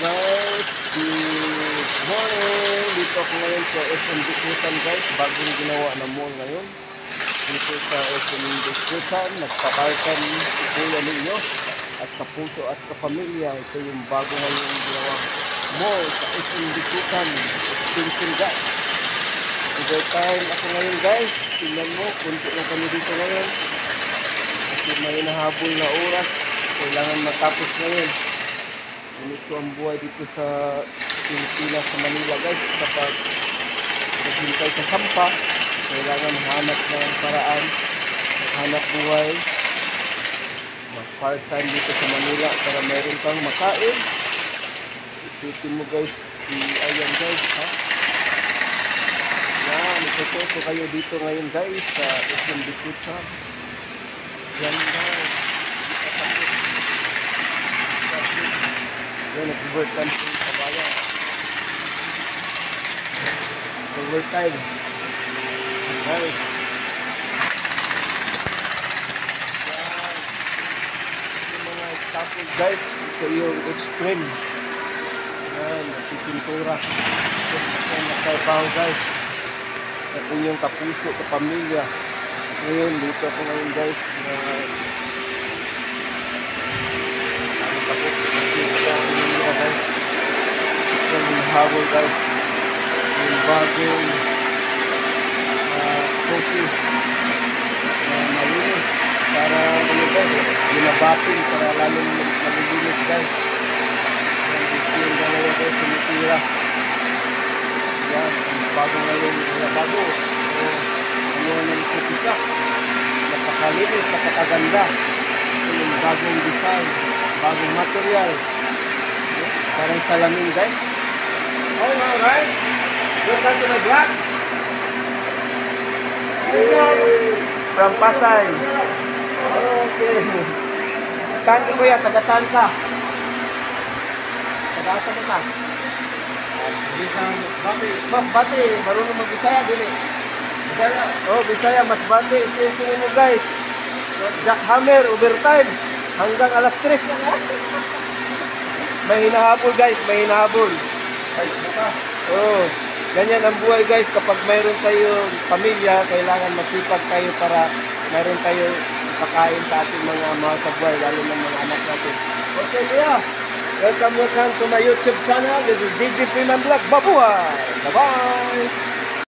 guys, good morning. Dito ako ngayon sa SM Bikutan guys. Bagong ginawa na mall ngayon. Dito sa SM Bikutan, nagpaparkan si Kuya ninyo at kapuso at kapamilya. Ito yung bago ngayon ginawa mall sa SM Bikutan. Extension guys. Overtime ako ngayon guys. Tingnan mo, punto lang kami dito ngayon. Kasi may nahabol na oras. Kailangan matapos ngayon. Ganito ang buhay dito sa Pilipinas, sa Manila guys. Kapag naghintay sa sampa, kailangan hanap ng paraan, hanap buhay, mag-part time dito sa Manila para mayroon kang makain. Isipin mo guys, ayan guys ha. Yan, itututo kayo dito ngayon guys sa SM Bikutan. Yan guys. Yan, nag-overtime po yung kabayan. Overtime. Guys. Yan. Yung mga staples guys. Ito yung extreme. Yan, nagpipintura. Yan, nagtrabaho guys. Ito yung kapuso, kapamilya. Ngayon, dito ako ngayon guys. Habol guys yung bagong coffee malinis para ano guys binabapin para lalong malinis guys yung dalawa guys sumitira yan bago ngayon bago ano ng coffee shop napakalinis napakaganda yung bagong design bagong material parang salamin guys. Oh, no, right? Welcome to my vlog. From Pasay. Okay. Kanto ko yan, tagatan ka. Tagatan ka. Mas bati, marunong mag-Bisaya, dili. Bisaya. Oh, Bisaya, mas bati. Ito mo guys. Jackhammer, overtime. Hanggang alas 3. May hinahabol guys, may hinahabol. Oh, ganyan ang buhay guys. Kapag mayroon tayong pamilya, kailangan masipag tayo para mayroon tayo pakain sa ating mga mahal sa buhay, lalo ng mga anak natin. Okay, yeah. Welcome to my YouTube channel. This is DJ Freeman Vlog. Babuhay! Bye-bye!